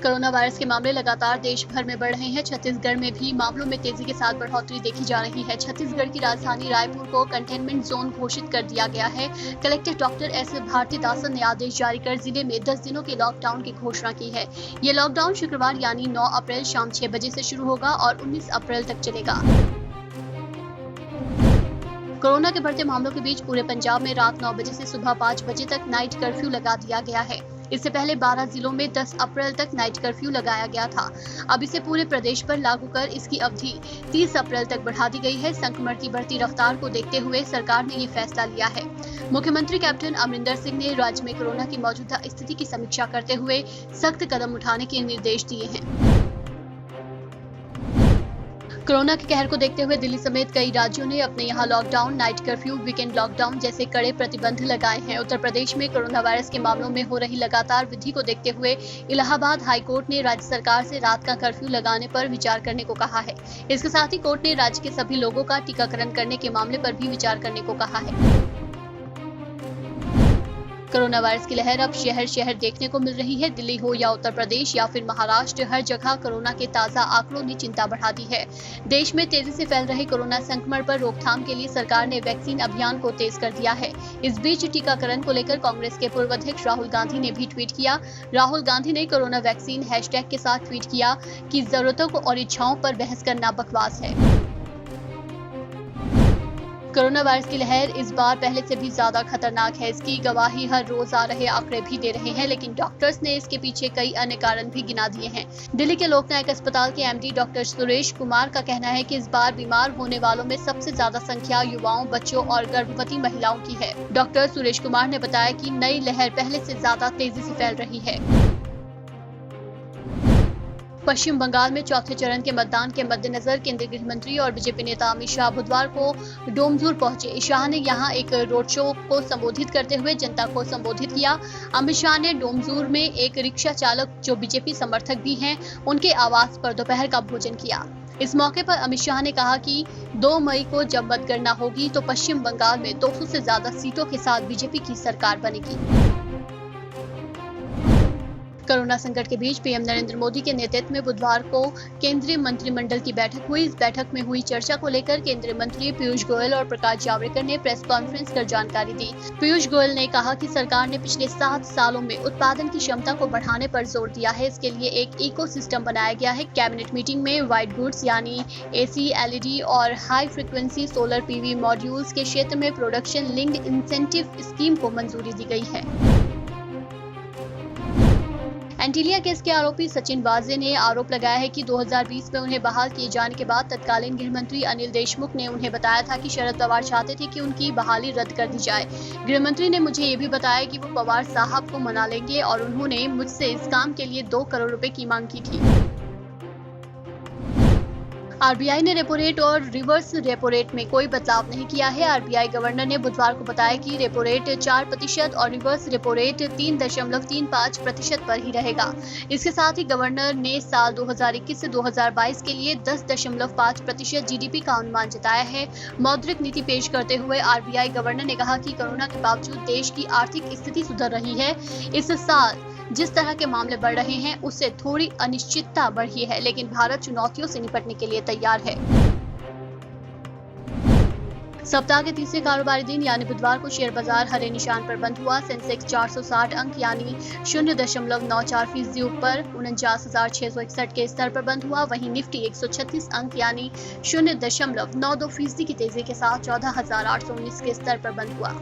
Corona virus के मामले लगातार देश भर में बढ़ रहे हैं। छत्तीसगढ़ में भी मामलों में तेजी के साथ बढ़ोतरी देखी जा रही है। छत्तीसगढ़ की राजधानी रायपुर को कंटेनमेंट जोन घोषित कर दिया गया है। कलेक्टर डॉक्टर एस भारतीदासन ने आदेश जारी कर जिले में 10 दिनों के लॉकडाउन की घोषणा की है। ये लॉकडाउन शुक्रवार यानी 9 अप्रैल शाम 6 बजे से शुरू होगा और 19 अप्रैल तक चलेगा। कोरोना के बढ़ते मामलों के बीच पूरे पंजाब में रात 9 बजे से सुबह 5 बजे तक नाइट कर्फ्यू लगा दिया गया है। इससे पहले 12 जिलों में 10 अप्रैल तक नाइट कर्फ्यू लगाया गया था। अब इसे पूरे प्रदेश पर लागू कर इसकी अवधि 30 अप्रैल तक बढ़ा दी गई है। संक्रमण की बढ़ती रफ्तार को देखते हुए सरकार ने ये फैसला लिया है। मुख्यमंत्री कैप्टन अमरिंदर सिंह ने राज्य में कोरोना की मौजूदा स्थिति की समीक्षा करते हुए सख्त कदम उठाने के निर्देश दिए हैं। कोरोना के कहर को देखते हुए दिल्ली समेत कई राज्यों ने अपने यहां lockdown, night curfew, weekend lockdown जैसे कड़े प्रतिबंध लगाए हैं। उत्तर प्रदेश में कोरोना वायरस के मामलों में हो रही लगातार वृद्धि को देखते हुए इलाहाबाद हाई कोर्ट ने राज्य सरकार से रात का कर्फ्यू लगाने पर विचार करने को कहा है। इसके साथ ही कोर्ट ने राज्य के सभी लोगों का टीकाकरण करने के मामले पर भी विचार करने को कहा है। कोरोना वायरस की लहर अब शहर शहर देखने को मिल रही है। दिल्ली हो या उत्तर प्रदेश या फिर महाराष्ट्र, हर जगह कोरोना के ताजा आंकड़ों ने चिंता बढ़ा दी है। देश में तेजी से फैल रहे कोरोना संक्रमण पर रोकथाम के लिए सरकार ने वैक्सीन अभियान को तेज कर दिया है। इस बीच टीकाकरण को लेकर कांग्रेस के पूर्व अध्यक्ष राहुल गांधी ने भी ट्वीट किया। राहुल गांधी ने कोरोना वैक्सीन हैशटैग के साथ ट्वीट किया कि जरूरतों को और इच्छाओं पर बहस करना बकवास है। कोरोना वायरस की लहर इस बार पहले से भी ज्यादा खतरनाक है। इसकी गवाही हर रोज आ रहे आंकड़े भी दे रहे हैं, लेकिन डॉक्टर्स ने इसके पीछे कई अन्य कारण भी गिना दिए हैं। दिल्ली के लोकनायक अस्पताल के एमडी डॉक्टर सुरेश कुमार का कहना है कि इस बार बीमार होने वालों में सबसे ज्यादा संख्या युवाओं, बच्चों और गर्भवती महिलाओं की है। डॉक्टर सुरेश कुमार ने बताया कि नई लहर पहले से ज्यादा तेजी से फैल रही है। पश्चिम बंगाल में चौथे चरण के मतदान के मद्देनजर केंद्रीय गृह मंत्री और बीजेपी नेता अमित शाह बुधवार को डोमजूर पहुंचे। शाह ने यहां एक रोड शो को संबोधित करते हुए जनता को संबोधित किया। अमित शाह ने डोमजूर में एक रिक्शा चालक जो बीजेपी समर्थक भी हैं, उनके आवास पर दोपहर का भोजन किया। इस मौके पर अमित शाह ने कहा कि 2 मई को जब मतगणना होगी तो पश्चिम बंगाल में 200 से ज्यादा सीटों के साथ बीजेपी की सरकार बनेगी। कोरोना संकट के बीच पीएम नरेंद्र मोदी के नेतृत्व में बुधवार को केंद्रीय मंत्रिमंडल की बैठक हुई। इस बैठक में हुई चर्चा को लेकर केंद्रीय मंत्री पीयूष गोयल और प्रकाश जावड़ेकर ने प्रेस कॉन्फ्रेंस कर जानकारी दी। पीयूष गोयल ने कहा कि सरकार ने पिछले 7 सालों में उत्पादन की क्षमता को बढ़ाने पर जोर दिया है। इसके लिए एक इकोसिस्टम बनाया गया है। कैबिनेट मीटिंग में व्हाइट गुड्स यानी एसी, एलईडी और high frequency solar PV modules के क्षेत्र में प्रोडक्शन लिंक्ड इंसेंटिव स्कीम को मंजूरी दी गई है। एंटीलिया केस के आरोपी सचिन वाजे ने आरोप लगाया है कि 2020 में उन्हें बहाल किए जाने के बाद तत्कालीन गृह मंत्री अनिल देशमुख ने उन्हें बताया था कि शरद पवार चाहते थे कि उनकी बहाली रद्द कर दी जाए। गृह मंत्री ने मुझे ये भी बताया कि वो पवार साहब को मना लेंगे और उन्होंने मुझसे इस काम के लिए 2 करोड़ रुपए की मांग की थी। आरबीआई ने रेपो रेट और रिवर्स रेपो रेट में कोई बदलाव नहीं किया है। आरबीआई गवर्नर ने बुधवार को बताया कि रेपो रेट 4% और रिवर्स रेपो रेट 3.35% पर ही रहेगा। इसके साथ ही गवर्नर ने साल 2021 से 2022 के लिए 10.5% जीडीपी का अनुमान जताया है। मौद्रिक नीति पेश करते हुए आरबीआई गवर्नर ने कहा कि कोरोना के बावजूद देश की आर्थिक स्थिति सुधर रही है। इस साल जिस तरह के मामले बढ़ रहे हैं उससे थोड़ी अनिश्चितता बढ़ी है, लेकिन भारत चुनौतियों से निपटने के लिए तैयार है। सप्ताह के तीसरे कारोबारी दिन यानी बुधवार को शेयर बाजार हरे निशान पर बंद हुआ। सेंसेक्स 460 अंक यानी 0.94% ऊपर 49,661 के स्तर पर बंद हुआ। वहीं निफ्टी 136 अंक यानी 0.92% की तेजी के साथ 14,819 के स्तर पर बंद हुआ।